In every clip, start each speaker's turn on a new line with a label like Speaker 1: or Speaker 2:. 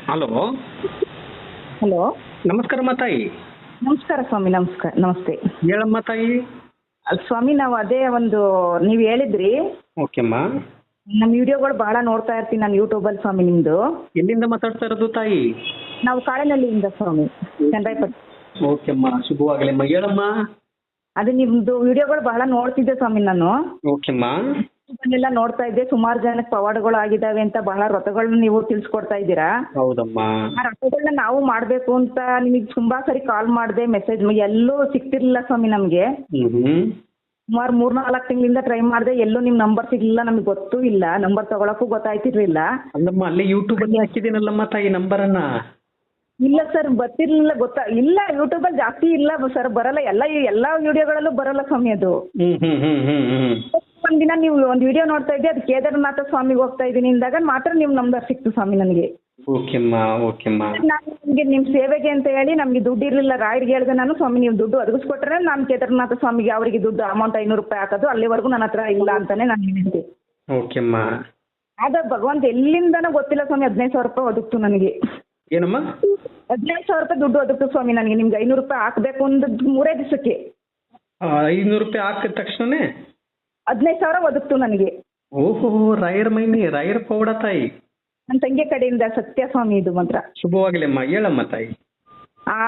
Speaker 1: Hello,
Speaker 2: hello,
Speaker 1: ನಮಸ್ಕಾರಮ್ಮ ತಾಯಿ.
Speaker 2: ನಮಸ್ಕಾರ ಸ್ವಾಮಿ. ನಮಸ್ಕಾರ, ನಮಸ್ತೆ.
Speaker 1: ಹೇಳಮ್ಮ ತಾಯಿ.
Speaker 2: ಸ್ವಾಮಿ, ನಾವು ಅದೇ ಒಂದು ನೀವು ಹೇಳಿದ್ರಿ,
Speaker 1: ಓಕೆಮ್ಮ.
Speaker 2: ನಮ್ಮ ವಿಡಿಯೋಗಳು ಬಹಳ ನೋಡ್ತಾ ಇರ್ತೀನಿ ನಾನು ಯೂಟ್ಯೂಬಲ್ಲಿ ಸ್ವಾಮಿ. ನಿಮ್ಮದು
Speaker 1: ಎಲ್ಲಿಂದ ಮಾತಾಡ್ತಾ ಇರೋದು ತಾಯಿ?
Speaker 2: ನಾವು ಕಾಳೆನಹಳ್ಳಿಯಿಂದ ಸ್ವಾಮಿ, ಚನ್ನರಾಯಪಟ್ಟಣ.
Speaker 1: ಓಕೆಮ್ಮ, ಶುಭವಾಗಲಿಮ್ಮ. ಹೇಳಮ್ಮ.
Speaker 2: ಅದು ನಿಮ್ಮದು ವಿಡಿಯೋಗಳು ಬಹಳ ನೋಡ್ತಿದ್ದೆ ಸ್ವಾಮಿ ನಾನು.
Speaker 1: ಓಕೆಮ್ಮ.
Speaker 2: ಎಲ್ಲ ನೋಡ್ತಾ ಇದ್ದೆ, ಸುಮಾರು ಜನಕ್ಕೆ ಪವಾಡಗಳು ಆಗಿದ್ದಾವೆ ಅಂತ ಬಹಳ ವ್ರತಗಳನ್ನ ನೀವು ತಿಳಿಸ್ಕೊಡ್ತಾ ಇದ್ದೀರಾ.
Speaker 1: ಹೌದಮ್ಮ.
Speaker 2: ಆ ವ್ರತಗಳನ್ನ ನಾವು ಮಾಡಬೇಕು ಅಂತ ನಿಮಗೆ ತುಂಬಾ ಸರಿ ಕಾಲ್ ಮಾಡಿದೆ, ಮೆಸೇಜ್ ಎಲ್ಲೂ ಸಿಗ್ತಿರ್ಲಿಲ್ಲ ಸ್ವಾಮಿ ನಮಗೆ. ಸುಮಾರು 3-4 ತಿಂಗಳಿಂದ ಟ್ರೈ ಮಾಡಿದೆ, ಎಲ್ಲೂ ನಿಮ್ಮ ನಂಬರ್ ಸಿಗ್ಲಿಲ್ಲ, ನಮಗೆ ಗೊತ್ತೂ ಇಲ್ಲ, ನಂಬರ್ ತಗೊಳಕ್ಕೂ ಗೊತ್ತಾಯ್ತಿರ್ಲಿಲ್ಲ.
Speaker 1: ಅಲ್ಲಮ್ಮ, ಅಲ್ಲೇ ಯೂಟ್ಯೂಬ್ ಅಲ್ಲಿ ಹಾಕಿದ್ದೀನಲ್ಲಮ್ಮ ತಾಯಿ ನಂಬರನ್ನ.
Speaker 2: ಇಲ್ಲ ಸರ್, ಗೊತ್ತಿರ್ಲಿಲ್ಲ, ಇಲ್ಲ ಯೂಟ್ಯೂಬಲ್ಲಿ ಜಾಸ್ತಿ ಇಲ್ಲ ಸರ್, ಬರಲ್ಲ. ಎಲ್ಲ ವಿಡಿಯೋಗಳಲ್ಲೂ ಬರಲ್ಲ ಸ್ವಾಮಿ ಅದು. ಒಂದಿನ ನೀವು ಒಂದು ವಿಡಿಯೋ ನೋಡ್ತಾ ಇದ್ದೆ, ಅದು ಕೇದಾರನಾಥ ಸ್ವಾಮಿಗೆ ಹೋಗ್ತಾ ಇದ್ದೀನಿ ಅಂದಾಗ ಮಾತ್ರ ನಿಮ್ಮ ನಂಬರ್ ಸಿಕ್ತು ಸ್ವಾಮಿ ನನಗೆ.
Speaker 1: ಓಕೆಮ್ಮ, ಓಕೆಮ್ಮ.
Speaker 2: ನಾನು ನಿಮಗೆ ನಿಮ್ಮ ಸೇವೆಗೆ ಅಂತ ಹೇಳಿ ನಮಗೆ ದುಡ್ಡು ಇರಲಿಲ್ಲ, ರಾಯರಿಗೆ ಹೇಳಿದೆ ನಾನು, ಸ್ವಾಮಿ ನೀವು ದುಡ್ಡು ಒದಗಿಸ್ಕೊಟ್ರೆ ನಾನು ಕೇದಾರನಾಥ ಸ್ವಾಮಿಗೆ ಅವರಿಗೆ ದುಡ್ಡು ಅಮೌಂಟ್ 500 ರೂಪಾಯಿ ಹಾಕೋದು, ಅಲ್ಲಿವರೆಗೂ ನನ್ನ ಹತ್ರ ಇಲ್ಲ ಅಂತಾನೆ ನಾನು ಹೇಳಿದ್ದೆ.
Speaker 1: ಓಕೆಮ್ಮ.
Speaker 2: ಆಗ ಭಗವಂತ ಎಲ್ಲಿಂದನೂ ಗೊತ್ತಿಲ್ಲ ಸ್ವಾಮಿ, 15,000 ರೂಪಾಯಿ ಒದಗಿತು ನನಗೆ.
Speaker 1: ಏನಮ್ಮ?
Speaker 2: 15,000 ರೂಪಾಯಿ ದುಡ್ಡು ಒದಗಿತು ಸ್ವಾಮಿ ನನಗೆ. ನಿಮ್ಗೆ 500 ರೂಪಾಯಿ ಹಾಕಬೇಕು ಒಂದು 3 ದಿವಸಕ್ಕೆ
Speaker 1: 500 ರೂಪಾಯಿ ಹಾಕಿದ ತಕ್ಷಣನೇ
Speaker 2: 15,000 ಒದಗಿತು ನನಗೆ.
Speaker 1: ಓಹೋ, ರಾಯರ ಮೈನಿ, ರಾಯರ ಪೌಡ ತಾಯಿ.
Speaker 2: ನನ್ನ ತಂಗಿ ಕಡೆಯಿಂದ ಸತ್ಯ ಸ್ವಾಮಿ ಇದು ಮಾತ್ರ.
Speaker 1: ಶುಭವಾಗಲಿಮ್ಮ. ಹೇಳಮ್ಮ ತಾಯಿ.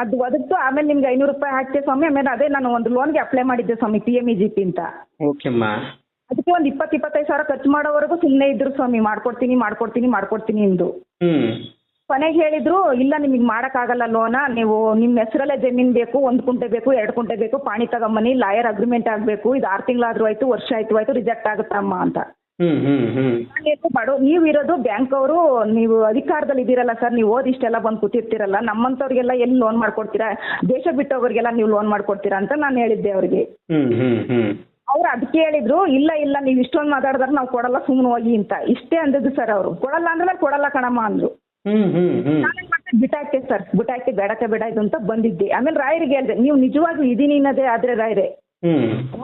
Speaker 2: ಅದು ಒದಗಿತು. ಆಮೇಲೆ ನಿಮ್ಗೆ 500 ರೂಪಾಯಿ ಹಾಕ್ತೆ ಸ್ವಾಮಿ. ಆಮೇಲೆ ಅದೇ ನಾನು ಒಂದು ಲೋನ್ಗೆ ಅಪ್ಲೈ ಮಾಡಿದ್ದೆ ಸ್ವಾಮಿ, PMEGP ಅಂತ.
Speaker 1: ಓಕೆಮ್ಮ.
Speaker 2: ಅದಕ್ಕೆ ಒಂದು 20-25 ಸಾವಿರ ಖರ್ಚು ಮಾಡೋವರೆಗೂ ಸುಮ್ಮನೆ ಇದ್ರು ಸ್ವಾಮಿ, ಮಾಡ್ಕೊಡ್ತೀನಿ ಎಂದು. ಕೊನೆಗೆ ಹೇಳಿದ್ರು, ಇಲ್ಲ ನಿಮಗೆ ಮಾಡೋಕ್ಕಾಗಲ್ಲ ಲೋನ, ನೀವು ನಿಮ್ಮ ಹೆಸರಲ್ಲೇ ಜಮೀನು ಬೇಕು, 1 ಕುಂಟೆ ಬೇಕು, 2 ಕುಂಟೆ ಬೇಕು, ಪಾಣಿ ತಗೊಂಬನ್ನಿ, ಲಾಯರ್ ಅಗ್ರಿಮೆಂಟ್ ಆಗಬೇಕು, ಇದು 6 ತಿಂಗಳಾದ್ರೂ ಆಯ್ತು, ವರ್ಷ ಆಯ್ತು, ರಿಜೆಕ್ಟ್ ಆಗುತ್ತಮ್ಮ ಅಂತ. ನೀವು ಇರೋದು ಬ್ಯಾಂಕ್ ಅವರು, ನೀವು ಅಧಿಕಾರದಲ್ಲಿ ಇದ್ದೀರಲ್ಲ ಸರ್, ನೀವು ಇಷ್ಟೆಲ್ಲ ಬಂದು ಕೂತಿರ್ತೀರಲ್ಲ, ನಮ್ಮಂಥವ್ರಿಗೆಲ್ಲ ಎಲ್ಲಿ ಲೋನ್ ಮಾಡ್ಕೊಡ್ತೀರಾ, ದೇಶ ಬಿಟ್ಟವ್ರಿಗೆಲ್ಲ ನೀವು ಲೋನ್ ಮಾಡ್ಕೊಡ್ತೀರಾ ಅಂತ ನಾನು ಹೇಳಿದ್ದೆ ಅವರಿಗೆ. ಅವ್ರು ಅದಕ್ಕೆ ಹೇಳಿದ್ರು, ಇಲ್ಲ ನೀವು ಇಷ್ಟೊಂದು ಮಾತಾಡಿದ್ರೆ ನಾವು ಕೊಡಲ್ಲ, ಸುಮ್ಮನೆ ಹೋಗಿ ಅಂತ ಇಷ್ಟೇ ಅಂದದ್ದು ಸರ್. ಅವರು ಕೊಡಲ್ಲ ಅಂದ್ರೆ ಕೊಡಲ್ಲ ಕಣಮ್ಮ ಅಂದ್ರು. ಬಿಟ್ಟಾಕ್ತೆ ಸರ್, ಬೇಡ ಇದು ಅಂತ ಬಂದಿದ್ದೆ. ಆಮೇಲೆ ರಾಯರಿಗೆ ಹೇಳಿದೆ, ನೀವು ನಿಜವಾಗ್ಲೂ ಇದೀನಿ ಅನ್ನೋದೇ ಆದ್ರೆ ರಾಯರೇ,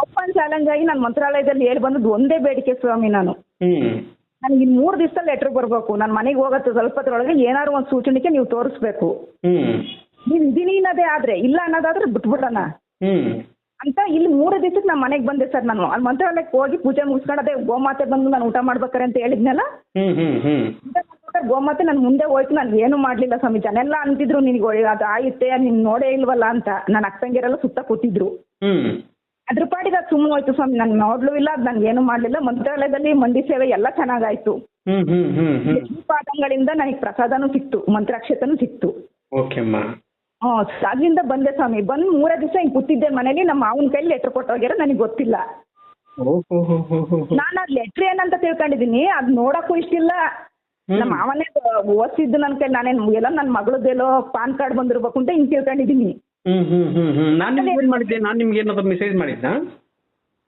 Speaker 2: ಓಪನ್ ಚಾಲೆಂಜ್ ಆಗಿ ನಾನು ಮಂತ್ರಾಲಯದಲ್ಲಿ ಹೇಳಿ ಬಂದದ್ದು ಒಂದೇ ಬೇಡಿಕೆ ಸ್ವಾಮಿ, ನನಗೆ ಇನ್ನು 3 ದಿವಸದಲ್ಲಿ ಲೆಟರ್ ಬರಬೇಕು, ನಾನು ಮನೆಗೆ ಹೋಗತ್ತೆ ಸ್ವಲ್ಪತ್ರೊಳಗೆ ಏನಾದ್ರು ಒಂದು ಸೂಚನೆಗೆ ನೀವು ತೋರಿಸ್ಬೇಕು, ನೀವು ಇದೀನಿ ಅನ್ನೋದೇ ಆದ್ರೆ, ಇಲ್ಲ ಅನ್ನೋದಾದ್ರೆ ಬಿಟ್ಬಿಡೋಣ ಅಂತ. ಇಲ್ಲಿ 3 ದಿವಸಕ್ಕೆ ನಾನು ಮನೆಗೆ ಬಂದೆ ಸರ್. ನಾನು ಅಲ್ಲಿ ಮಂತ್ರಾಲಯಕ್ಕೆ ಹೋಗಿ ಪೂಜೆ ಮುಗಿಸ್ಕೊಂಡು ಅದೇ ಗೋಮಾತೆ ಬಂದು ನಾನು ಊಟ ಮಾಡ್ಬೇಕಾರೆ ಅಂತ ಹೇಳಿದ್ನಲ್ಲ, ಗೋಮಾತೆ ನನ್ನ ಮುಂದೆ ಹೋಯ್ತು. ನಾನು ಏನು ಮಾಡ್ಲಿಲ್ಲ ಸ್ವಾಮಿ. ಜನ ಎಲ್ಲ ಅಂತಿದ್ರು, ನಿನಗೆ ಅದು ಆಯುತ್ತೆ, ನೀನ್ ನೋಡೇ ಇಲ್ವಲ್ಲ ಅಂತ. ನನ್ನ ಅಕ್ಕಂಗಿರೆಲ್ಲ ಸುತ್ತ ಕೂತಿದ್ರು. ಅದ್ರ ಪಾಡಿಗೆ ಅದು ಸುಮ್ಮನೆ ಹೋಯ್ತು ಸ್ವಾಮಿ. ನಾನು ನೋಡ್ಲೂ ಇಲ್ಲ, ಅದು ನನ್ಗೆ ಏನು ಮಾಡ್ಲಿಲ್ಲ. ಮಂತ್ರಾಲಯದಲ್ಲಿ ಮಂಡಿ ಸೇವೆ ಎಲ್ಲ ಚೆನ್ನಾಗಾಯ್ತು. ಪಾಠಗಳಿಂದ ನನಗೆ ಪ್ರಸಾದನೂ ಸಿಕ್ತು, ಮಂತ್ರಾಕ್ಷತನೂ ಸಿಕ್ತು. ಅಲ್ಲಿಂದ ಬಂದೆ ಸ್ವಾಮಿ. ಬಂದು 3 ದಿವಸ ಹಿಂಗೆ ಕೂತಿದ್ದೆ ಮನೇಲಿ. ನಮ್ಮ ಮಾವನ ಕೈಲಿ ಲೆಟರ್ ಕೊಟ್ಟೋಗ್ಯಾರ, ನನಗೆ ಗೊತ್ತಿಲ್ಲ. ನಾನು ಅದು ಲೆಟ್ರ್ ಏನಂತ ತಿಳ್ಕೊಂಡಿದ್ದೀನಿ, ಅದು ನೋಡಕ್ಕೂ ಇಷ್ಟಿಲ್ಲ. ನಮ್ಮ ಮಾವನೇ ಓದಿಸಿದ್ದು ನನ್ನ ಕೈ. ನಾನೇನು ಎಲ್ಲ ನನ್ನ ಮಗಳದ್ದೇಲೋ ಪಾನ್ ಕಾರ್ಡ್ ಬಂದಿರ್ಬೇಕು ಅಂತ ಹಿಂಗೆ ತಿಳ್ಕೊಂಡಿದ್ದೀನಿ.
Speaker 1: ನಾನು ನಿಮ್ಗೆ ಏನಾದ್ರು ಮೆಸೇಜ್ ಮಾಡಿದ್ದ?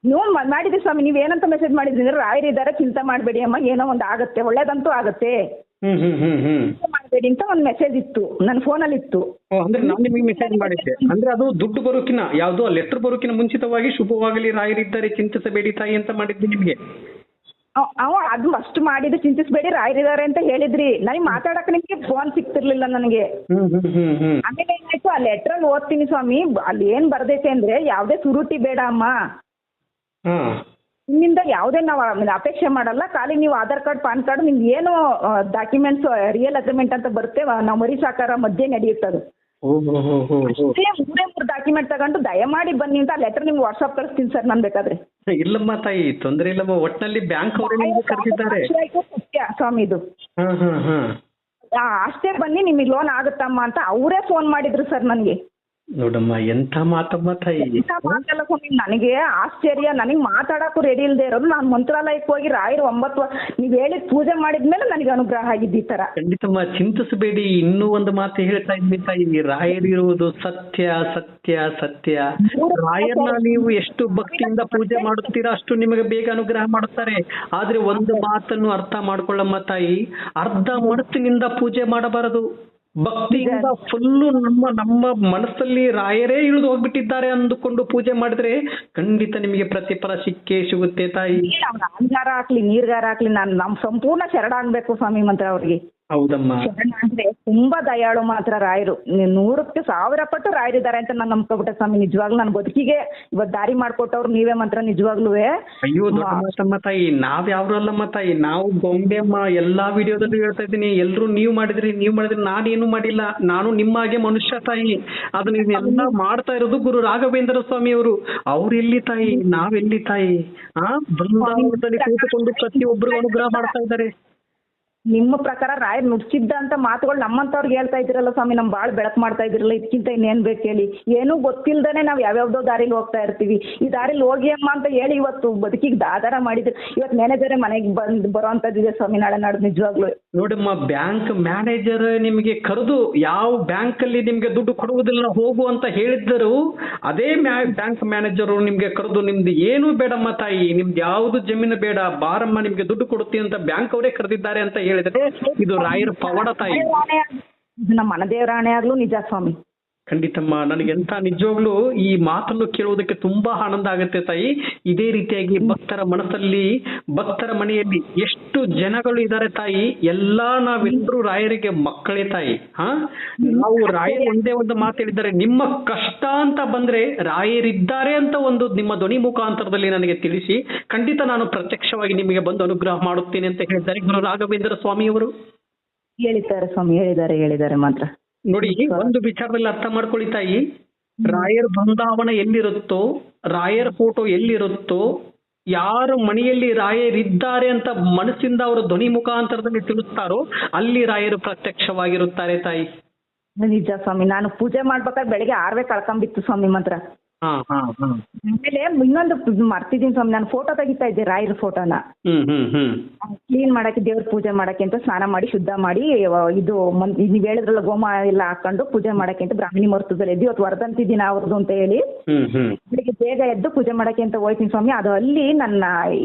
Speaker 2: ನೀವು ಮಾಡಿದ್ರಿ ಸ್ವಾಮಿ. ನೀವೇನಂತ ಮೆಸೇಜ್ ಮಾಡಿದ್ರಿ ಅಂದ್ರೆ, ರಾಯರಿದ್ದಾರೆ, ಚಿಂತೆ ಮಾಡಬೇಡಿ ಅಮ್ಮ, ಏನೋ ಒಂದು ಆಗುತ್ತೆ, ಒಳ್ಳೇದಂತೂ ಆಗುತ್ತೆ, ಮಾಡಬೇಡಿ ಅಂತ ಒಂದು ಮೆಸೇಜ್ ಇತ್ತು ನನ್ನ ಫೋನಲ್ಲಿ ಇತ್ತು.
Speaker 1: ಅಂದ್ರೆ ನಾನು ನಿಮಗೆ ಮೆಸೇಜ್ ಮಾಡಿದ್ದೆ ಅಂದ್ರೆ ಅದು ದುಡ್ಡು ಬರೋಕಿನ, ಯಾವ್ದೋ ಲೆಟರ್ ಬರೋಕಿನ ಮುಂಚಿತವಾಗಿ ಶುಭವಾಗಲಿ, ರಾಯರಿದ್ದಾರೆ, ಚಿಂತಿಸಬೇಡಿ ತಾಯಿ ಅಂತ ಮಾಡಿದ್ದೆ ನಿಮ್ಗೆ.
Speaker 2: ಅದು ಅಷ್ಟು ಮಾಡಿದ್ದು, ಚಿಂತಿಸಬೇಡಿ ರಾಯರಿದ್ದಾರೆ ಅಂತ ಹೇಳಿದ್ರಿ. ನನಗೆ ಮಾತಾಡಕ್ಕೆ ನಿಮಗೆ ಫೋನ್ ಸಿಗ್ತಿರ್ಲಿಲ್ಲ ನನಗೆ. ಆಮೇಲೆ ಏನಾಯ್ತು, ಆ ಲೆಟ್ರಲ್ಲಿ ಓದ್ತೀನಿ ಸ್ವಾಮಿ, ಅಲ್ಲಿ ಏನ್ ಬರ್ದೈತೆ ಅಂದ್ರೆ, ಯಾವುದೇ ಸುರುಟಿ ಬೇಡ ಅಮ್ಮ, ನಿಮ್ಮಿಂದ ಯಾವುದೇ ನಾವು ಅಪೇಕ್ಷೆ ಮಾಡಲ್ಲ, ಖಾಲಿ ನೀವು ಆಧಾರ್ ಕಾರ್ಡ್, ಪಾನ್ ಕಾರ್ಡ್, ನಿಮ್ಗೆ ಏನು ಡಾಕ್ಯುಮೆಂಟ್ಸ್, ರಿಯಲ್ ಅಗ್ರಿಮೆಂಟ್ ಅಂತ ಬರುತ್ತೆ, ನಾವು ಮರಿ ಸಾಕಾರ ಮಧ್ಯೆ ನಡೆಯುತ್ತೆ ಅದು. 3 ಡಾಕ್ಯುಮೆಂಟ್ ತಗೊಂಡು ದಯಮಾಡಿ ಬನ್ನಿ ಅಂತ ಲೆಟರ್ ನಿಮ್ಗೆ ವಾಟ್ಸ್ಆಪ್ ಕಳಿಸ್ತೀನಿ ಸರ್ ನಾನು ಬೇಕಾದ್ರೆ.
Speaker 1: ಇಲ್ಲಮ್ಮ ತಾಯಿ, ತೊಂದರೆ ಇಲ್ಲಮ್ಮ. ಒಟ್ಟಿನಲ್ಲಿ ಬ್ಯಾಂಕ್ ಅವರು ಕರೆದಿದ್ದಾರೆ
Speaker 2: ಸತ್ಯ ಸ್ವಾಮಿ ಇದು. ಅಷ್ಟೇ ಬನ್ನಿ, ನಿಮಗೆ ಲೋನ್ ಆಗುತ್ತಮ್ಮ ಅಂತ ಅವರೇ ಫೋನ್ ಮಾಡಿದ್ರು ಸರ್ ನನಗೆ.
Speaker 1: ನೋಡಮ್ಮ, ಎಂಥ ಮಾತಮ್ಮ ತಾಯಿ.
Speaker 2: ಮಾತಲ್ಲ ಸ್ವಾಮಿ, ನನಗೆ ಆಶ್ಚರ್ಯ. ನನಗೆ ಮಾತಾಡಕ್ಕೂ ರೆಡಿ ಇಲ್ಲದೆ ಇರೋದು, ನಾನು ಮಂತ್ರಾಲಯಕ್ಕೆ ಹೋಗಿ ರಾಯರು 9 ನೀವು ಹೇಳಿದ ಪೂಜೆ ಮಾಡಿದ್ಮೇಲೆ ನನಗೆ ಅನುಗ್ರಹ ಆಗಿದ್ದು ಈ ತರ.
Speaker 1: ಖಂಡಿತಮ್ಮ, ಚಿಂತಿಸಬೇಡಿ. ಇನ್ನೂ ಒಂದು ಮಾತು ಹೇಳ್ತಾ ಇದ್ವಿ ತಾಯಿ, ರಾಯರಿರುವುದು ಸತ್ಯ ಸತ್ಯ ಸತ್ಯ. ರಾಯರ್ನ ನೀವು ಎಷ್ಟು ಭಕ್ತಿಯಿಂದ ಪೂಜೆ ಮಾಡುತ್ತೀರಾ ಅಷ್ಟು ನಿಮಗೆ ಬೇಗ ಅನುಗ್ರಹ ಮಾಡುತ್ತಾರೆ. ಆದ್ರೆ ಒಂದು ಮಾತನ್ನು ಅರ್ಥ ಮಾಡ್ಕೊಳ್ಳಮ್ಮ ತಾಯಿ, ಅರ್ಧ ಮನಸ್ಸಿನಿಂದ ಪೂಜೆ ಮಾಡಬಾರದು. ಭಕ್ತಿಯಿಂದ ಫುಲ್ಲು ನಮ್ಮ ಮನಸ್ಸಲ್ಲಿ ರಾಯರೇ ಇಳಿದು ಹೋಗ್ಬಿಟ್ಟಿದ್ದಾರೆ ಅಂದುಕೊಂಡು ಪೂಜೆ ಮಾಡಿದ್ರೆ ಖಂಡಿತ ನಿಮಗೆ ಪ್ರತಿಫಲ ಸಿಕ್ಕೇ ಸಿಗುತ್ತೆ ತಾಯಿ.
Speaker 2: ಅಂಗಾರ ಹಾಕ್ಲಿ, ನೀರ್ಗಾರ ಹಾಕ್ಲಿ, ನಾನು ನಮ್ಮ ಸಂಪೂರ್ಣ ಶರಣ ಆಗ್ಬೇಕು ಸ್ವಾಮಿ ಮಂತ್ರ ಅವ್ರಿಗೆ.
Speaker 1: ಹೌದಮ್ಮ.
Speaker 2: ಶರಣ ಅಂದ್ರೆ ತುಂಬಾ ದಯಾಳು ಮಾತ್ರ ರಾಯರು. 100ಕ್ಕೆ 1000 ಪಟ್ಟು ರಾಯರಿದ್ದಾರೆ ಅಂತ ನಾನು ನಂಬ್ಕೊಬಿಟ್ಟೆ ಸ್ವಾಮಿ. ನಿಜವಾಗ್ಲೂ ನನ್ನ ಬದುಕಿಗೆ ಇವತ್ತು ದಾರಿ ಮಾಡ್ಕೊಟ್ಟವ್ರು ನೀವೇ ಮಾತ್ರ ನಿಜವಾಗ್ಲೂ.
Speaker 1: ಅಯ್ಯೋ ದೊಡ್ಡ ಮಾತಮ್ಮ ತಾಯಿ, ನಾವ್ ಯಾವ್ರು ಅಲ್ಲಮ್ಮ ತಾಯಿ, ನಾವು ಗೊಂಬೆ ಅಮ್ಮ. ಎಲ್ಲಾ ವಿಡಿಯೋದಲ್ಲೂ ಹೇಳ್ತಾ ಇದ್ದೀನಿ, ಎಲ್ರು ನೀವ್ ಮಾಡಿದ್ರಿ ನಾನೇನು ಮಾಡಿಲ್ಲ, ನಾನು ನಿಮ್ಮ ಹಾಗೆ ಮನುಷ್ಯ ತಾಯಿ. ಅದನ್ನ ಎಲ್ಲ ಮಾಡ್ತಾ ಇರೋದು ಗುರು ರಾಘವೇಂದ್ರ ಸ್ವಾಮಿ ಅವರು. ಅವ್ರೆಲ್ಲಿ ತಾಯಿ, ನಾವೆಲ್ಲಿ ತಾಯಿ? ಬೃಂದಾವನದಲ್ಲಿ ಕೂತುಕೊಂಡು ಪ್ರತಿಯೊಬ್ಬರಿಗೂ ಅನುಗ್ರಹ ಮಾಡ್ತಾ ಇದ್ದಾರೆ.
Speaker 2: ನಿಮ್ಮ ಪ್ರಕಾರ ರಾಯರ್ ನುಡ್ಸಿದ್ದ ಅಂತ ಮಾತುಗಳು ನಮ್ಮಂತವ್ರಿಗೆ ಹೇಳ್ತಾ ಇದ್ದೀರಲ್ಲ ಸ್ವಾಮಿ, ನಮ್ ಬಾಳ್ ಬೆಳಕು ಮಾಡ್ತಾ ಇದಿರಲ್ಲ. ಇದಕ್ಕಿಂತ ಇನ್ನೇನ್ ಬೇಕು ಹೇಳಿ? ಏನೂ ಗೊತ್ತಿಲ್ದೇನೆ ನಾವ್ ಯಾವ್ಯಾವ್ದೋ ದಾರಿಲಿ ಹೋಗ್ತಾ ಇರ್ತೀವಿ. ಈ ದಾರಿಲಿ ಹೋಗಿ ಅಮ್ಮ ಅಂತ ಹೇಳಿ ಇವತ್ತು ಬದುಕಿಗೆ ಆಧಾರ ಮಾಡಿದ್ರು. ಇವತ್ತು ಮ್ಯಾನೇಜರೇ ಮನೆಗೆ ಬರೋ ಅಂತದ್ದಿದೆ ಸ್ವಾಮಿ ನಾಳೆ ನಾಡು. ನಿಜವಾಗ್ಲು
Speaker 1: ನೋಡಮ್ಮ, ಬ್ಯಾಂಕ್ ಮ್ಯಾನೇಜರ್ ನಿಮಗೆ ಕರೆದು ಯಾವ ಬ್ಯಾಂಕ್ ಅಲ್ಲಿ ನಿಮ್ಗೆ ದುಡ್ಡು ಕೊಡುವುದಿಲ್ಲ ಹೋಗು ಅಂತ ಹೇಳಿದ್ದರು, ಅದೇ ಬ್ಯಾಂಕ್ ಮ್ಯಾನೇಜರ್ ನಿಮ್ಗೆ ಕರೆದು ನಿಮ್ದು ಏನು ಬೇಡಮ್ಮ ತಾಯಿ, ನಿಮ್ದು ಯಾವ್ದು ಜಮೀನು ಬೇಡ, ಬಾರಮ್ಮ ನಿಮ್ಗೆ ದುಡ್ಡು ಕೊಡುತ್ತೀನಿ ಅಂತ ಬ್ಯಾಂಕ್ ಅವರೇ ಕರೆದಿದ್ದಾರೆ ಅಂತ ಹೇಳಿದ್ರೆ ಇದು ರಾಯರ ಪವಾಡ ತಾಯಿ.
Speaker 2: ಇದು ನಮ್ಮ ಮನದೇವರಾಣೆ ಆಗ್ಲೂ ನಿಜ ಸ್ವಾಮಿ.
Speaker 1: ಖಂಡಿತಮ್ಮ, ನನಗೆಂತ ನಿಜವಾಗ್ಲೂ ಈ ಮಾತನ್ನು ಕೇಳುವುದಕ್ಕೆ ತುಂಬಾ ಆನಂದ ಆಗುತ್ತೆ ತಾಯಿ. ಇದೇ ರೀತಿಯಾಗಿ ಭಕ್ತರ ಮನಸ್ಸಲ್ಲಿ, ಭಕ್ತರ ಮನೆಯಲ್ಲಿ ಎಷ್ಟು ಜನಗಳು ಇದ್ದಾರೆ ತಾಯಿ, ಎಲ್ಲಾ ನಾವೆಲ್ಲರೂ ರಾಯರಿಗೆ ಮಕ್ಕಳೇ ತಾಯಿ. ನಾವು ರಾಯರು ಒಂದೇ ಒಂದು ಮಾತು ಹೇಳಿದ್ದಾರೆ, ನಿಮ್ಮ ಕಷ್ಟ ಅಂತ ಬಂದ್ರೆ ರಾಯರಿದ್ದಾರೆ ಅಂತ ಒಂದು ನಿಮ್ಮ ಧ್ವನಿ ಮುಖಾಂತರದಲ್ಲಿ ನನಗೆ ತಿಳಿಸಿ, ಖಂಡಿತ ನಾನು ಪ್ರತ್ಯಕ್ಷವಾಗಿ ನಿಮಗೆ ಬಂದು ಅನುಗ್ರಹ ಮಾಡುತ್ತೇನೆ ಅಂತ ಹೇಳಿದ್ದಾರೆ ಗುರು ರಾಘವೇಂದ್ರ ಸ್ವಾಮಿಯವರು.
Speaker 2: ಹೇಳಿದ್ದಾರೆ ಸ್ವಾಮಿ, ಹೇಳಿದ್ದಾರೆ ಮಾತ್ರ.
Speaker 1: ನೋಡಿ, ಒಂದು ವಿಚಾರದಲ್ಲಿ ಅರ್ಥ ಮಾಡ್ಕೊಳ್ಳಿ ತಾಯಿ, ರಾಯರ ಬೃಂದಾವನ ಎಲ್ಲಿರುತ್ತೋ, ರಾಯರ ಫೋಟೋ ಎಲ್ಲಿರುತ್ತೋ, ಯಾರ ಮನೆಯಲ್ಲಿ ರಾಯರಿದ್ದಾರೆ ಅಂತ ಮನಸ್ಸಿಂದ ಅವರು ಧ್ವನಿ ಮುಖಾಂತರದಲ್ಲಿ ತಿಳಿಸ್ತಾರೋ ಅಲ್ಲಿ ರಾಯರು ಪ್ರತ್ಯಕ್ಷವಾಗಿರುತ್ತಾರೆ ತಾಯಿ.
Speaker 2: ನಿಜ ಸ್ವಾಮಿ. ನಾನು ಪೂಜೆ ಮಾಡ್ಬೇಕಾದ್ರೆ ಬೆಳಿಗ್ಗೆ 6 ಕಳ್ಕೊಂಬಿತ್ತು ಸ್ವಾಮಿ ಮಾತ್ರ. ಆಮೇಲೆ ಇನ್ನೊಂದು ಮರ್ತಿದ್ದೀನಿ ಸ್ವಾಮಿ, ನಾನು ಫೋಟೋ ತೆಗಿತಾ ಇದ್ದೆ, ರಾಯರ ಫೋಟೋನ ಕ್ಲೀನ್ ಮಾಡಕ್ಕೆ, ದೇವ್ರ ಪೂಜೆ ಮಾಡಕ್ಕೆ ಅಂತ ಸ್ನಾನ ಮಾಡಿ ಶುದ್ಧ ಮಾಡಿ ಇದು ನೀವ್ ಹೇಳಿದ್ರಲ್ಲ ಗೋಮ ಎಲ್ಲ ಹಾಕೊಂಡು ಪೂಜೆ ಮಾಡಕ್ಕೆ ಅಂತ ಬ್ರಾಹ್ಮಣಿ ಮುಹೂರ್ತದಲ್ಲಿ ಎದ್ದು ಇವತ್ತು ವರ್ಧಂತಿದ್ದೀನಿ ಅವ್ರದ್ದು ಅಂತ ಹೇಳಿ ಬೆಳಿಗ್ಗೆ ಬೇಗ ಎದ್ದು ಪೂಜೆ ಮಾಡಕ್ಕೆ ಅಂತ ಹೋಯ್ತೀನಿ ಸ್ವಾಮಿ. ಅದು ಅಲ್ಲಿ ನನ್ನ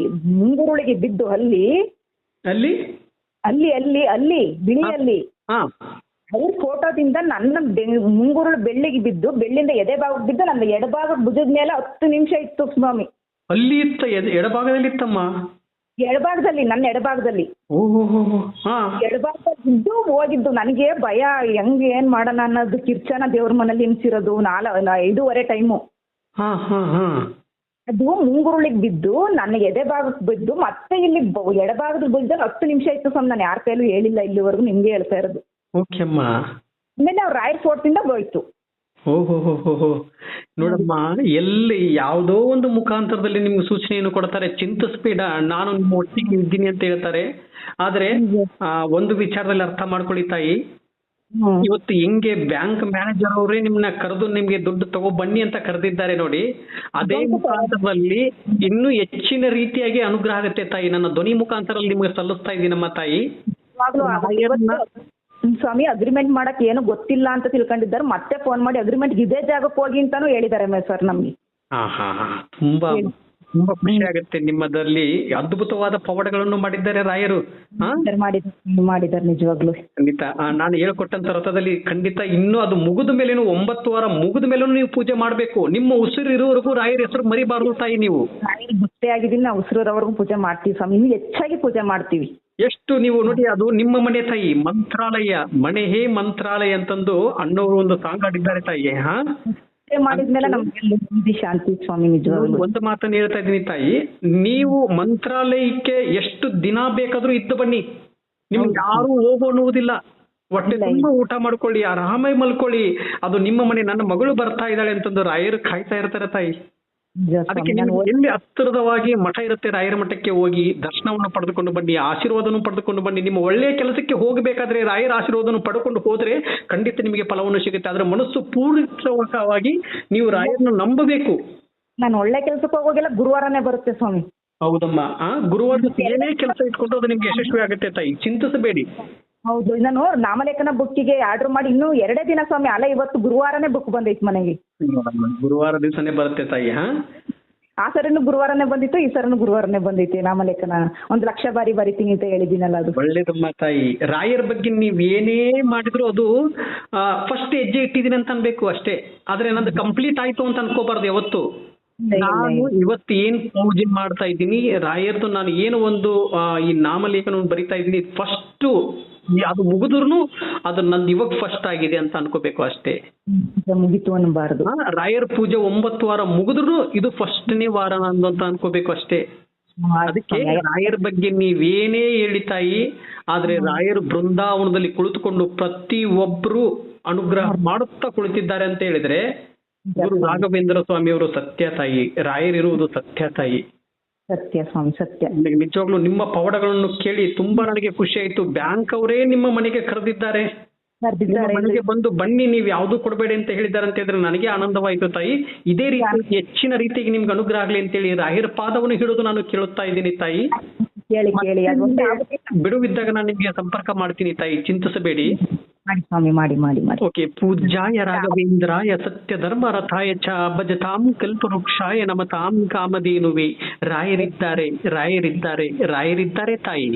Speaker 2: ಮುಂಗುರುಳಿಗೆ ಬಿದ್ದು ಅಲ್ಲಿ ಅಲ್ಲಿ ಅಲ್ಲಿ ಅಲ್ಲಿ ಅಲ್ಲಿ ಬಿಳಿಯಲ್ಲಿ ಅವ್ರ ಫೋಟೋದಿಂದ ನನ್ನ ಮುಂಗುರುಳು ಬೆಳ್ಳಿಗೆ ಬಿದ್ದು, ಬೆಳ್ಳಿಂದ ಎದೆ ಭಾಗಕ್ಕೆ ಬಿದ್ದು, ನನ್ನ ಎಡಭಾಗದ ಭುಜದ ಮೇಲೆ 10 ನಿಮಿಷ ಇತ್ತು ಸ್ವಾಮಿ. ಅಲ್ಲಿ
Speaker 1: ಇತ್ತ ಎಡಭಾಗದಲ್ಲಿ ಇತ್ತಮ್ಮ?
Speaker 2: ಎಡಭಾಗದಲ್ಲಿ, ನನ್ನ ಎಡಭಾಗದಲ್ಲಿ ಎಡಭಾಗದಲ್ಲಿ ಇದ್ದು ಹೋಗಿದ್ದು. ನನಗೆ ಭಯ, ಹೆಂಗ್ ಏನ್ ಮಾಡೋಣ ಅನ್ನೋದು. ಕಿರ್ಚನ ದೇವ್ರ ಮನೇಲಿ ನಿಲ್ಸಿರೋದು 5:30 ಟೈಮು. ಅದು ಮುಂಗುರುಳಿಗೆ ಬಿದ್ದು ನನ್ನ ಎದೆ ಭಾಗಕ್ಕೆ ಬಿದ್ದು ಮತ್ತೆ ಇಲ್ಲಿ ಎಡಭಾಗದ ಭುಜದಲ್ಲಿ 10 ನಿಮಿಷ ಇತ್ತು ಸ್ವಾಮಿ. ನಾನು ಯಾರ ಕೈಲೂ ಹೇಳಿಲ್ಲ ಇಲ್ಲಿವರೆಗೂ, ನಿಮ್ಗೆ ಹೇಳ್ತಾ ಇರೋದು. ಆಮೇಲೆ ಅವ್ರ ರಾಯರ್ ಫೋರ್ಟಿಂದ ಹೋಯ್ತು.
Speaker 1: ನೋಡಮ್ಮ, ಎಲ್ಲಿ ಯಾವುದೋ ಒಂದು ಮುಖಾಂತರದಲ್ಲಿ ನಿಮ್ಗೆ ಸೂಚನೆಯನ್ನು ಕೊಡ್ತಾರೆ, ಚಿಂತಿಸ್ಬೇಡ, ನಾನು ನಿಮ್ಮ ಒಟ್ಟಿಗೆ ಇದ್ದೀನಿ ಅಂತ ಹೇಳ್ತಾರೆ. ಆದ್ರೆ ಒಂದು ವಿಚಾರದಲ್ಲಿ ಅರ್ಥ ಮಾಡ್ಕೊಳ್ಳಿ ತಾಯಿ, ಇವತ್ತು ಹೆಂಗೆ ಬ್ಯಾಂಕ್ ಮ್ಯಾನೇಜರ್ ಅವರೇ ನಿಮ್ನ ಕರೆದು ನಿಮ್ಗೆ ದುಡ್ಡು ತಗೋ ಬನ್ನಿ ಅಂತ ಕರೆದಿದ್ದಾರೆ ನೋಡಿ, ಅದೇ ಮುಖಾಂತರದಲ್ಲಿ ಇನ್ನೂ ಹೆಚ್ಚಿನ ರೀತಿಯಾಗಿ ಅನುಗ್ರಹ ಆಗುತ್ತೆ ತಾಯಿ. ನನ್ನ ಧ್ವನಿ ಮುಖಾಂತರದಲ್ಲಿ ನಿಮ್ಗೆ ಸಲ್ಲಿಸ್ತಾ ಇದ್ದೀನಮ್ಮ ತಾಯಿ.
Speaker 2: ಸ್ವಾಮಿ, ಅಗ್ರಿಮೆಂಟ್ ಮಾಡಕ್ ಏನು ಗೊತ್ತಿಲ್ಲ ಅಂತ ತಿಳ್ಕೊಂಡಿದ್ದಾರೆ. ಮತ್ತೆ ಫೋನ್ ಮಾಡಿ ಅಗ್ರಿಮೆಂಟ್ ಇದೇ ಜಾಗಕ್ಕೆ ಹೋಗಿ ಅಂತಾನು ಹೇಳಿದ್ದಾರೆ ಸರ್ ನಮ್ಗೆ.
Speaker 1: ತುಂಬಾ ತುಂಬಾ ಖುಷಿ ಆಗುತ್ತೆ. ನಿಮ್ಮದಲ್ಲಿ ಅದ್ಭುತವಾದ ಪವಾಡಗಳನ್ನು ಮಾಡಿದ್ದಾರೆ ರಾಯರು.
Speaker 2: ಮಾಡಿದ್ದಾರೆ ನಿಜವಾಗ್ಲು.
Speaker 1: ಖಂಡಿತ ನಾನು ಹೇಳ್ಕೊಟ್ಟಂತ ರಥದಲ್ಲಿ ಖಂಡಿತ ಇನ್ನೂ ಅದು ಮುಗಿದ ಮೇಲೇನು 9 ವಾರ ಮುಗಿದ ಮೇಲೂ ನೀವು ಪೂಜೆ ಮಾಡ್ಬೇಕು. ನಿಮ್ಮ ಉಸಿರು ಇರುವವರೆಗೂ ರಾಯರ ಹೆಸರು ಮರಿಬಾರ್ದು ತಾಯಿ. ನೀವು
Speaker 2: ಭಕ್ತಿ ಆಗಿದ್ದೀನಿ, ನಾವು ಉಸಿರೋವರೆಗೂ ಪೂಜೆ ಮಾಡ್ತೀವಿ ಸ್ವಾಮಿ. ಇನ್ನು ಹೆಚ್ಚಾಗಿ ಪೂಜೆ ಮಾಡ್ತೀವಿ.
Speaker 1: ಎಷ್ಟು ನೀವು ನೋಡಿ, ಅದು ನಿಮ್ಮ ಮನೆ ತಾಯಿ, ಮಂತ್ರಾಲಯ ಮನೆ ಹೇ ಮಂತ್ರಾಲಯ ಅಂತಂದು ಅಣ್ಣವರು ಒಂದು ಸಾಂಗ್ ಆಡಿದ್ದಾರೆ ತಾಯಿ.
Speaker 2: ಮಾಡಿದ್ಮೇಲೆ ನಮ್ಗೆ ಶಾಂತಿ ಸ್ವಾಮಿ. ನಿಜವಾಗ್ಲೂ
Speaker 1: ಒಂದು ಮಾತನ್ನು ಹೇಳ್ತಾ ಇದ್ದೀನಿ ತಾಯಿ, ನೀವು ಮಂತ್ರಾಲಯಕ್ಕೆ ಎಷ್ಟು ದಿನ ಬೇಕಾದ್ರೂ ಇದ್ದು ಬನ್ನಿ, ನಿಮ್ಗೆ ಯಾರು ಹೋಗೋ ಅನ್ನುವುದಿಲ್ಲ. ಹೊಟ್ಟೆ ತುಂಬಾ ಊಟ ಮಾಡ್ಕೊಳ್ಳಿ, ಆರಾಮಾಗಿ ಮಲ್ಕೊಳ್ಳಿ. ಅದು ನಿಮ್ಮ ಮನೆ. ನನ್ನ ಮಗಳು ಬರ್ತಾ ಇದ್ದಾಳೆ ಅಂತಂದು ರಾಯರು ಕಾಯ್ತಾ ಇರ್ತಾರೆ ತಾಯಿ. ಅದಕ್ಕೆ ಎಲ್ಲಿ ಹತ್ತಿರದವಾಗಿ ಮಠ ಇರುತ್ತೆ, ರಾಯರ ಮಠಕ್ಕೆ ಹೋಗಿ ದರ್ಶನವನ್ನು ಪಡೆದುಕೊಂಡು ಬನ್ನಿ, ಆಶೀರ್ವಾದವನ್ನು ಪಡೆದುಕೊಂಡು ಬನ್ನಿ. ನಿಮ್ಮ ಒಳ್ಳೆಯ ಕೆಲಸಕ್ಕೆ ಹೋಗಬೇಕಾದ್ರೆ ರಾಯರ ಆಶೀರ್ವಾದವನ್ನು ಪಡ್ಕೊಂಡು ಹೋದ್ರೆ ಖಂಡಿತ ನಿಮಗೆ ಫಲವನ್ನು ಸಿಗುತ್ತೆ. ಆದ್ರೆ ಮನಸ್ಸು ಪೂರ್ವಕವಾಗಿ ನೀವು ರಾಯರನ್ನು ನಂಬಬೇಕು.
Speaker 2: ನಾನು ಒಳ್ಳೆ ಕೆಲಸಕ್ಕೆ ಹೋಗೋಗೆಲ್ಲ ಗುರುವಾರನೇ ಬರುತ್ತೆ ಸ್ವಾಮಿ.
Speaker 1: ಹೌದಮ್ಮ, ಗುರುವಾರದ ಏನೇ ಕೆಲಸ ಇಟ್ಕೊಂಡು ಅದು ನಿಮ್ಗೆ ಯಶಸ್ವಿ ಆಗುತ್ತೆ ತಾಯಿ, ಚಿಂತಿಸಬೇಡಿ.
Speaker 2: ಹೌದು, ನಾನು ನಾಮಲೇಖನ ಬುಕ್ಕಿಗೆ ಆರ್ಡರ್ ಮಾಡಿ ಇನ್ನೂ 2 ದಿನ ಸ್ವಾಮಿ. ಅಲ್ಲ, ಇವತ್ತು ಗುರುವಾರನೇ ಬುಕ್ ಬಂದೈತಿ ಮನೆಗೆ.
Speaker 1: ಗುರುವಾರ ದಿವಸನೇ ಬರುತ್ತೆ ತಾಯಿ.
Speaker 2: ಆ ಸರಿನೂ ಗುರುವಾರನೇ ಬಂದಿತ್ತು, ಈ ಸರಿನೂ ಗುರುವಾರನೇ ಬಂದೈತಿ. ನಾಮಲೇಖನ 1 ಲಕ್ಷ ಬಾರಿ ಬರಿತೀನಿ ಅಂತ ಹೇಳಿದ್ದೀನಲ್ಲ, ಅದು
Speaker 1: ಒಳ್ಳೇದಮ್ಮ ತಾಯಿ. ರಾಯರ ಬಗ್ಗೆ ನೀವ್ ಏನೇ ಮಾಡಿದ್ರು ಅದು ಫಸ್ಟ್ ಹೆಜ್ಜೆ ಇಟ್ಟಿದ್ದೀನಿ ಅಂತ ಅನ್ಬೇಕು ಅಷ್ಟೇ. ಆದ್ರೆ ನಂದು ಕಂಪ್ಲೀಟ್ ಆಯ್ತು ಅಂತ ಅನ್ಕೋಬಾರ್ದು ಯಾವತ್ತು. ನಾನು ಇವತ್ತು ಏನ್ ಪೂಜೆ ಮಾಡ್ತಾ ಇದ್ದೀನಿ ರಾಯರ್ದು, ನಾನು ಏನು ಒಂದು ಈ ನಾಮಲೇಖನ ಬರಿತಾ ಇದ್ದೀನಿ, ಫಸ್ಟ್ ಅದು ಮುಗಿದ್ರು ಅದು ನಂದು ಇವಾಗ ಫಸ್ಟ್ ಆಗಿದೆ ಅಂತ ಅನ್ಕೋಬೇಕು ಅಷ್ಟೇ.
Speaker 2: ಮುಗಿತು ಅನ್ನಬಾರದು.
Speaker 1: ರಾಯರ ಪೂಜೆ 9 ವಾರ ಮುಗಿದ್ರು ಇದು ಫಸ್ಟ್ನೇ ವಾರ ನಂದು ಅಂತ ಅನ್ಕೋಬೇಕು ಅಷ್ಟೇ. ಅದಕ್ಕೆ ರಾಯರ ಬಗ್ಗೆ ನೀವೇನೇ ಹೇಳಿ ತಾಯಿ, ಆದ್ರೆ ರಾಯರು ಬೃಂದಾವನದಲ್ಲಿ ಕುಳಿತುಕೊಂಡು ಪ್ರತಿ ಒಬ್ರು ಅನುಗ್ರಹ ಮಾಡುತ್ತಾ ಕುಳಿತಿದ್ದಾರೆ ಅಂತ ಹೇಳಿದ್ರೆ ಗುರು ರಾಘವೇಂದ್ರ ಸ್ವಾಮಿಯವರು ಸತ್ಯ ತಾಯಿ, ರಾಯರಿರುವುದು ಸತ್ಯ ತಾಯಿ.
Speaker 2: ಸತ್ಯ ಸ್ವಾಮಿ ಸತ್ಯ.
Speaker 1: ನಿಜವಾಗ್ಲೂ ನಿಮ್ಮ ಪವಾಡಗಳನ್ನು ಕೇಳಿ ತುಂಬಾ ನನಗೆ ಖುಷಿ ಆಯ್ತು. ಬ್ಯಾಂಕ್ ಅವರೇ ನಿಮ್ಮ ಮನೆಗೆ ಕರೆದಿದ್ದಾರೆ, ಮನೆಗೆ ಬಂದು ಬನ್ನಿ ನೀವು ಯಾವ್ದು ಕೊಡಬೇಡಿ ಅಂತ ಹೇಳಿದ್ದಾರೆ ಅಂತ ಹೇಳಿದ್ರೆ ನನಗೆ ಆನಂದವಾಯ್ತು ತಾಯಿ. ಇದೇ ರೀತಿ ಹೆಚ್ಚಿನ ರೀತಿಗೆ ನಿಮ್ಗೆ ಅನುಗ್ರಹ ಆಗ್ಲಿ ಅಂತೇಳಿ ರಾಯರ ಪಾದವನ್ನು ಹಿಡಿದು ನಾನು ಕೇಳುತ್ತಾ ಇದ್ದೀನಿ ತಾಯಿ. ಬಿಡುವಿದ್ದಾಗ ನಾನು ನಿಮ್ಗೆ ಸಂಪರ್ಕ ಮಾಡ್ತೀನಿ ತಾಯಿ, ಚಿಂತಿಸಬೇಡಿ.
Speaker 2: ಮಾಡಿ ಸ್ವಾಮಿ, ಮಾಡಿ ಮಾಡಿ ಮಾಡಿ.
Speaker 1: ಓಕೆ. ಪೂಜ್ಯಾಯ ರಾಘವೇಂದ್ರಾಯ ಸತ್ಯ ಧರ್ಮ ರಥಾಯ ಚ ಭಜತಾಂ ಕಲ್ಪವೃಕ್ಷಾಯ ನಮತಾಂ ಕಾಮಧೇನುವೆ. ರಾಯರಿದ್ದಾರೆ, ರಾಯರಿದ್ದಾರೆ, ರಾಯರಿದ್ದಾರೆ ತಾಯಿ.